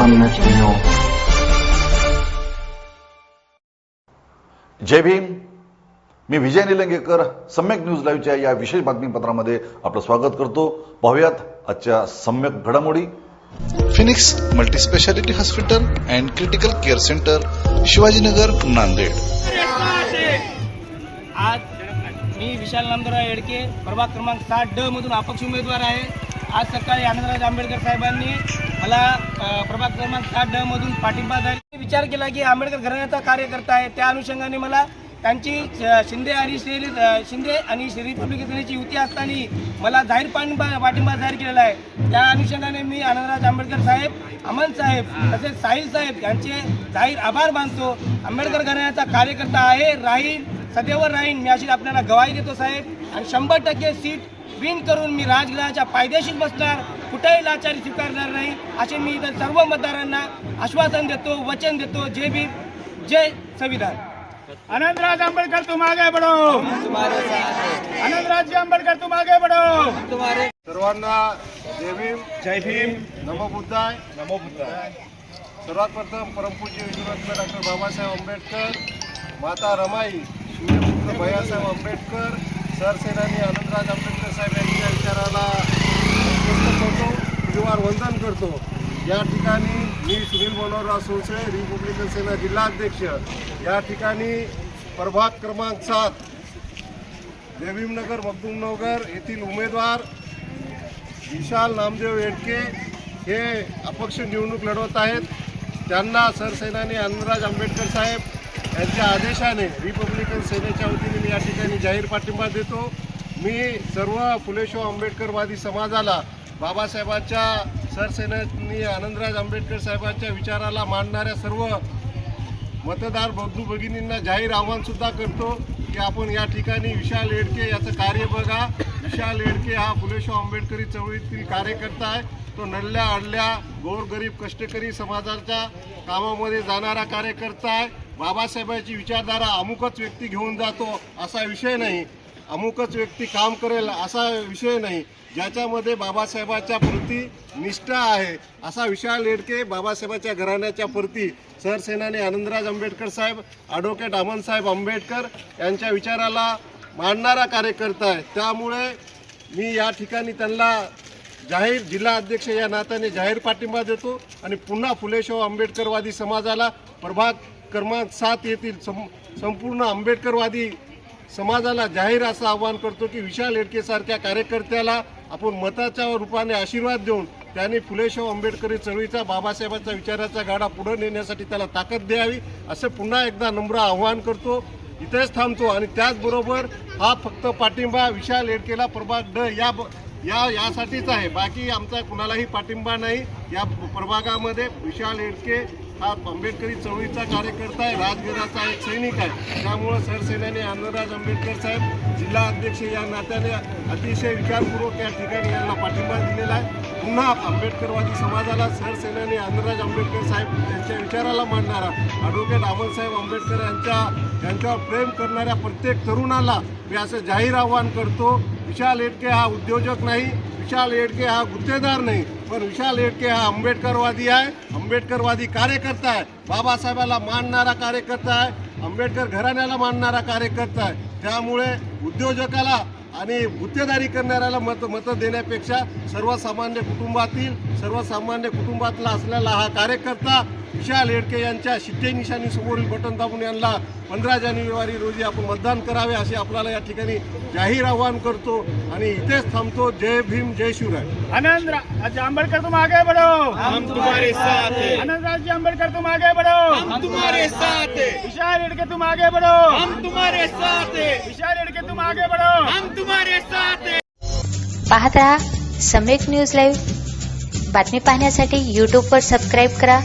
सम्यक न्यूज. जय भीम. मी विजय निलंगेकर सम्यक न्यूज लाईव्हच्या या विशेष बातमीपत्रामध्ये आपलं स्वागत करतो. पाहूयात आजच्या सम्यक घडामोडी. Phoenix multispeciality hospital and critical care centre, Shivajinagar, Nanded. आज मी विशाल नामदेवराव येडके, प्रभाग क्रमांक 7D मधून अपक्ष उमेदवार आहे. आज सकाळी आनंदराज आंबेडकर साहेबांनी मला प्रभाग क्रमांक 7D मधून पाठिंबा द्यायला विचार केला की आंबेडकर घराण्याचा कार्यकर्ता आहे. त्या अनुषंगाने मला त्यांची शिंदे आणि रिपब्लिकन सेनेची युती असताना मला जाहीर पाठिंबा जाहीर केलेला आहे. त्या अनुषंगाने मी आनंदराज आंबेडकर साहेब, अमन साहेब तसेच साहिल साहेब यांचे जाहीर आभार मानतो. आंबेडकर घराण्याचा कार्यकर्ता आहे, राहील, सदैव राहीन. मी अशी आपल्याला गवाही देतो साहेब. आणि 100% सीट विन करून मी राजकारणाच्या पायदेशीर बसणार, कुठेही लाचारी स्वीकारणार नाही असे मी इतर सर्व मतदारांना आश्वासन देतो, वचन देतो. जय भीम, जय संविधान. आनंदराज आंबेडकर तुम आगे बढ़ो, आनंदराज जी आंबेडकर तुम आगे बढ़ो. सर्वांना जय भीम. जय भीम. नमो बुद्धाय. नमो बुद्धाय. सर्वात प्रथम परमपूज्य विश्वरत्न डॉक्टर बाबासाहेब आंबेडकर, माता रमाई, सूर्यपुत्र भैयासाहेब आंबेडकर, सरसेनानी आनंदराज आंबेडकर साहेब यांच्या विचाराला करतो, पूर्वार वंदन करतो. या ठिकाणी मी सुनील मनोहरराव सोळसे, रिपब्लिकन सेना जिल्हाध्यक्ष. या ठिकाणी प्रभाग क्रमांक 7 देवीमनगर मखदूमनगर येथील उमेदवार विशाल नामदेव येडके हे अपक्ष निवडणूक लढवत आहेत. त्यांना सरसेनानी आनंदराज आंबेडकर साहेब यांच्या आदेशाने रिपब्लिकन सेनेच्या वतीने मी या ठिकाणी जाहीर पाठिंबा देतो. मी सर्व फुले शाहू आंबेडकरवादी समाजाला बाबासाहेबांच्या, सरसेनानी आनंदराज आंबेडकर साहेबांच्या विचाराला मांडणाऱ्या सर्व मतदार बंधू भगिनींना जाहीर आव्हानसुद्धा करतो की आपण या ठिकाणी विशाल येडके याचं कार्य बघा. विशाल येडके हा फुले शाहू आंबेडकरी चळवळीतील कार्यकर्ता आहे. तो नडल्या अडल्या गोरगरीब कष्टकरी समाजाच्या कामामध्ये जाणारा कार्यकर्ता आहे. बाबासाहेबांची विचारधारा अमुकच व्यक्ती घेऊन जातो असा विषय नाही, अमुकच व्यक्ती काम करेल असा विषय नाही. ज्याच्यामध्ये बाबासाहेबाच्या प्रती निष्ठा आहे असा विशाल येडके बाबासाहेबाच्या घराण्याच्या प्रती सरसेनानी आनंदराज आंबेडकर साहेब, ॲडव्होकेट अमनसाहेब आंबेडकर यांच्या विचाराला मांडणारा कार्यकर्ता आहे. त्यामुळे मी या ठिकाणी त्यांना जाहीर जिल्हा अध्यक्ष या नात्याने जाहीर पाठिंबा देतो. आणि पुन्हा फुले शाहू आंबेडकरवादी समाजाला प्रभाग क्रमांक 7 येथील संपूर्ण आंबेडकरवादी समाजाला जाहीर असं आवाहन करतो की विशाल येडकेसारख्या कार्यकर्त्याला आपण मताच्या रूपाने आशीर्वाद देऊन त्यांनी फुले शाहू आंबेडकरी चळवळीचा, बाबासाहेबांच्या विचाराचा गाडा पुढे नेण्यासाठी त्याला ताकद द्यावी असं पुन्हा एकदा नम्र आवाहन करतो. इथेच थांबतो. आणि त्याचबरोबर हा फक्त पाठिंबा विशाल येडकेला प्रभाग D यासाठीच आहे. बाकी आमचा कुणालाही पाठिंबा नाही. या प्रभागामध्ये विशाल येडके हा आंबेडकरी चळवळीचा कार्यकर्ता आहे, राजघराचा एक सैनिक आहे. त्यामुळं सरसेनानी आनंदराज आंबेडकर साहेब जिल्हा अध्यक्ष या नात्याने अतिशय विचारपूर्वक या ठिकाणी यांना पाठिंबा दिलेला आहे. पुन्हा आंबेडकरवादी समाजाला सरसेनानी आनंदराज आंबेडकर साहेब यांच्या विचाराला मांडणारा ॲडव्होकेट अमनसाहेब आंबेडकर यांच्यावर प्रेम करणाऱ्या प्रत्येक तरुणाला मी असं जाहीर आवाहन करतो. विशाल येडके हा उद्योजक नाही, विशाल येडके हा गुत्तेदार नाही, पण विशाल येडके हा आंबेडकरवादी आहे, आंबेडकरवादी कार्यकर्ता आहे, बाबासाहेबाला मानणारा कार्यकर्ता आहे, आंबेडकर घराण्याला मानणारा कार्यकर्ता आहे. त्यामुळे उद्योजकाला आणि गुत्तेदारी करणाऱ्याला मत देण्यापेक्षा सर्वसामान्य कुटुंबातला असलेला हा कार्यकर्ता विशाल येडके यांच्या शिट्टे निशाणी समोरील बटन दाबून यांना 15 जानेवारी रोजी आपण मतदान करावे असे आपल्याला या ठिकाणी जाहीर आवाहन करतो. आणि इथेच थांबतो. जय भीम, जय शिवराय. आनंदराज आंबेडकर तुम आगे बढ़ो, हम तुम्हारे साथ हैं. आनंदराज जी आंबेडकर तुम आगे बढ़ो, हम तुम्हारे साथ हैं. विशाल येडके तुम आगे बढ़ो, हम तुम्हारे साथ हैं. विशाल येडके तुम आगे बढ़ो, हम तुम्हारे साथ हैं. पाहत रहा सम्यक न्यूज लाईव्ह. बातमी पाहण्यासाठी यूट्यूबवर सबस्क्राईब करा.